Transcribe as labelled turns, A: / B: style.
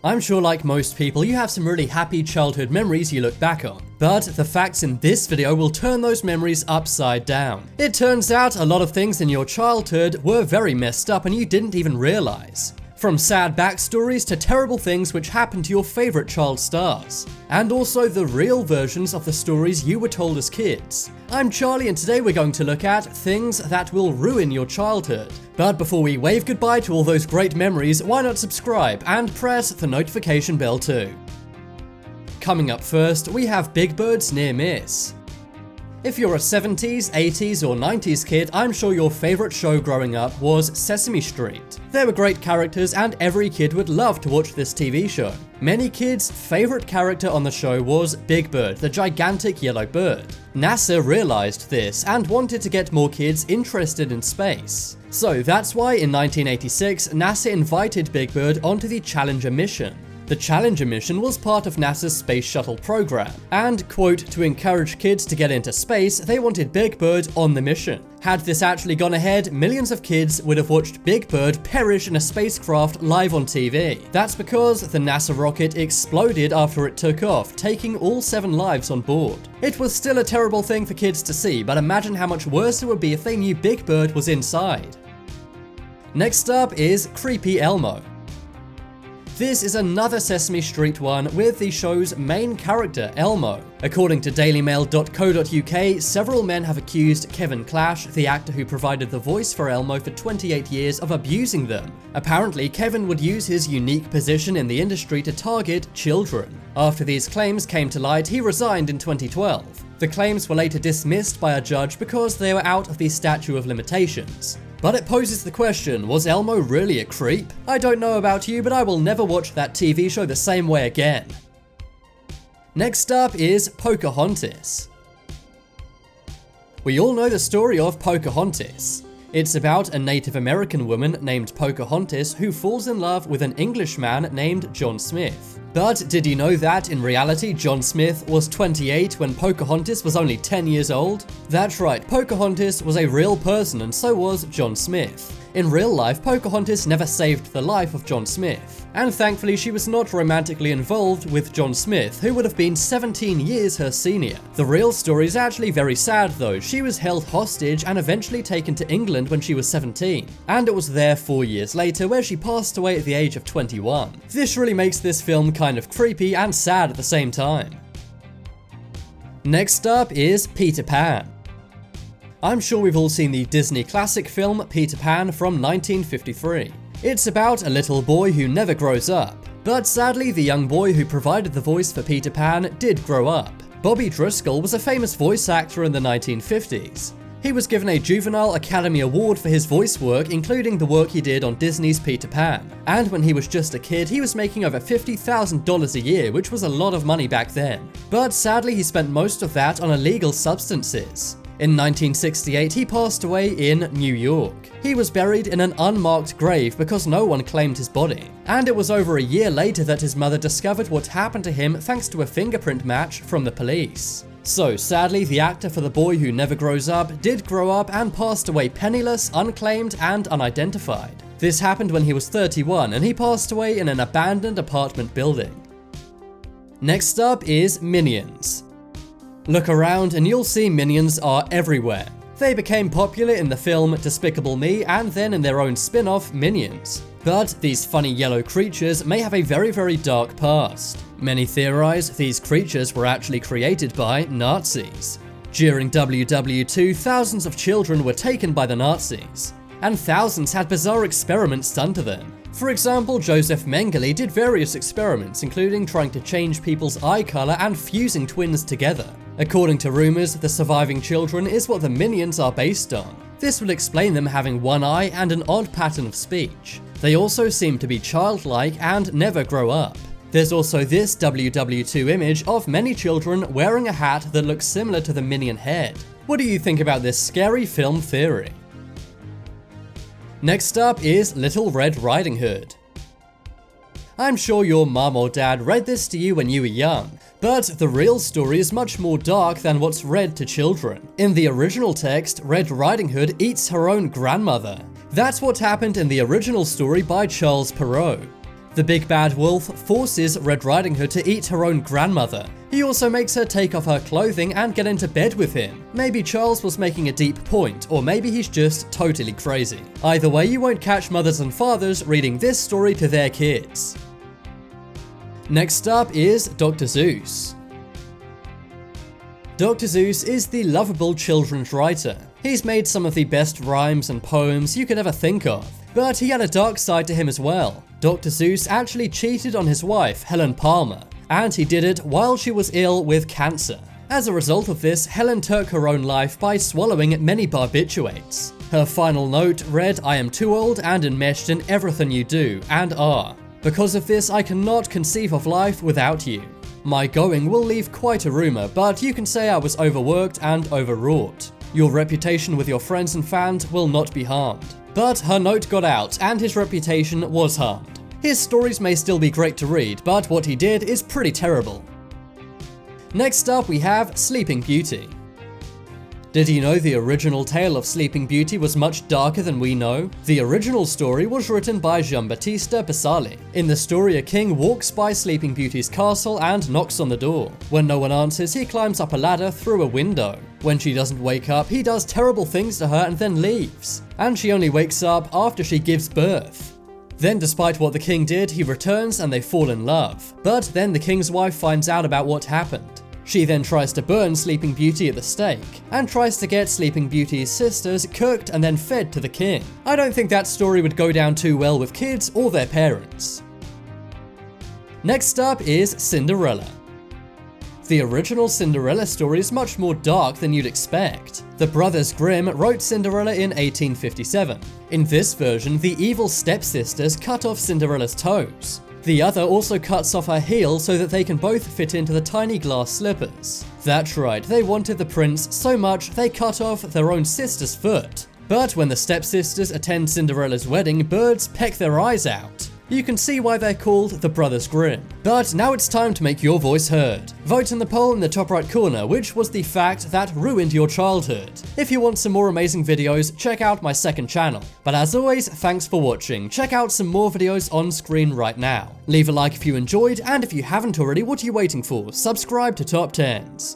A: I'm sure like most people, you have some really happy childhood memories you look back on. But the facts in this video will turn those memories upside down. It turns out a lot of things in your childhood were very messed up and you didn't even realize. From sad backstories to terrible things which happened to your favorite child stars. And also the real versions of the stories you were told as kids. I'm Charlie and today we're going to look at things that will ruin your childhood. But before we wave goodbye to all those great memories, why not subscribe and press the notification bell too. Coming up first, we have Big Bird's near miss. If you're a 70s, 80s or 90s kid, I'm sure your favorite show growing up was Sesame Street. There were great characters and every kid would love to watch this TV show. Many kids' favorite character on the show was Big Bird, the gigantic yellow bird. NASA realized this and wanted to get more kids interested in space. So that's why in 1986, NASA invited Big Bird onto the Challenger mission. The Challenger mission was part of NASA's space shuttle program, and, quote, to encourage kids to get into space, they wanted Big Bird on the mission. Had this actually gone ahead, millions of kids would have watched Big Bird perish in a spacecraft live on TV. That's because the NASA rocket exploded after it took off, taking all 7 lives on board. It was still a terrible thing for kids to see, but imagine how much worse it would be if they knew Big Bird was inside. Next up is Creepy Elmo. This is another Sesame Street one with the show's main character, Elmo. According to dailymail.co.uk, several men have accused Kevin Clash, the actor who provided the voice for Elmo for 28 years, of abusing them. Apparently, Kevin would use his unique position in the industry to target children. After these claims came to light, he resigned in 2012. The claims were later dismissed by a judge because they were out of the statute of limitations. But it poses the question, was Elmo really a creep? I don't know about you, but I will never watch that TV show the same way again. Next up is Pocahontas. We all know the story of Pocahontas. It's about a Native American woman named Pocahontas who falls in love with an Englishman named John Smith. But did you know that in reality John Smith was 28 when Pocahontas was only 10 years old? That's right, Pocahontas was a real person and so was John Smith. In real life, Pocahontas never saved the life of John Smith. And thankfully she was not romantically involved with John Smith, who would have been 17 years her senior. The real story is actually very sad though. She was held hostage and eventually taken to England when she was 17. And it was there 4 years later where she passed away at the age of 21. This really makes this film kind of creepy and sad at the same time. Next up is Peter Pan. I'm sure we've all seen the Disney classic film Peter Pan from 1953. It's about a little boy who never grows up. But sadly, the young boy who provided the voice for Peter Pan did grow up. Bobby Driscoll was a famous voice actor in the 1950s. He was given a Juvenile Academy Award for his voice work, including the work he did on Disney's Peter Pan. And when he was just a kid, he was making over $50,000 a year, which was a lot of money back then. But sadly, he spent most of that on illegal substances. In 1968, he passed away in New York. He was buried in an unmarked grave because no one claimed his body. And it was over a year later that his mother discovered what happened to him thanks to a fingerprint match from the police. So sadly, the actor for The Boy Who Never Grows Up did grow up and passed away penniless, unclaimed, and unidentified. This happened when he was 31 and he passed away in an abandoned apartment building. Next up is Minions. Look around and you'll see minions are everywhere. They became popular in the film Despicable Me and then in their own spin-off Minions. But these funny yellow creatures may have a very dark past. Many theorize these creatures were actually created by Nazis. During WW2, thousands of children were taken by the Nazis, and thousands had bizarre experiments done to them. For example, Joseph Mengele did various experiments, including trying to change people's eye color and fusing twins together. According to rumors, the surviving children is what the Minions are based on. This would explain them having one eye and an odd pattern of speech. They also seem to be childlike and never grow up. There's also this WW2 image of many children wearing a hat that looks similar to the Minion head. What do you think about this scary film theory? Next up is Little Red Riding Hood. I'm sure your mum or dad read this to you when you were young, but the real story is much more dark than what's read to children. In the original text, Red Riding Hood eats her own grandmother. That's what happened in the original story by Charles Perrault. The big bad wolf forces Red Riding Hood to eat her own grandmother. He also makes her take off her clothing and get into bed with him. Maybe Charles was making a deep point, or maybe he's just totally crazy. Either way, you won't catch mothers and fathers reading this story to their kids. Next up is DR.SEUSS. DR.SEUSS is the lovable children's writer. He's made some of the best rhymes and poems you could ever think of, but he had a dark side to him as well. DR.SEUSS actually cheated on his wife, Helen Palmer, and he did it while she was ill with cancer. As a result of this, Helen took her own life by swallowing many barbiturates. Her final note read, "I am too old and enmeshed in everything you do and are. Because of this, I cannot conceive of life without you. My going will leave quite a rumor, but you can say I was overworked and overwrought. Your reputation with your friends and fans will not be harmed." But her note got out, and his reputation was harmed. His stories may still be great to read, but what he did is pretty terrible. Next up, we have Sleeping Beauty. Did you know the original tale of Sleeping Beauty was much darker than we know? The original story was written by Giambattista Basali. In the story, a king walks by Sleeping Beauty's castle and knocks on the door. When no one answers, he climbs up a ladder through a window. When she doesn't wake up, he does terrible things to her and then leaves. And she only wakes up after she gives birth. Then, despite what the king did, he returns and they fall in love. But then the king's wife finds out about what happened. She then tries to burn Sleeping Beauty at the stake, and tries to get Sleeping Beauty's sisters cooked and then fed to the king. I don't think that story would go down too well with kids or their parents. Next up is Cinderella. The original Cinderella story is much more dark than you'd expect. The Brothers Grimm wrote Cinderella in 1857. In this version, the evil stepsisters cut off Cinderella's toes. The other also cuts off her heel so that they can both fit into the tiny glass slippers. That's right, they wanted the prince so much they cut off their own sister's foot. But when the stepsisters attend Cinderella's wedding, birds peck their eyes out. You can see why they're called the Brothers Grimm. But now it's time to make your voice heard. Vote in the poll in the top right corner, which was the fact that ruined your childhood. If you want some more amazing videos, check out my second channel. But as always, thanks for watching. Check out some more videos on screen right now. Leave a like if you enjoyed, and if you haven't already, what are you waiting for? Subscribe to Top 10s.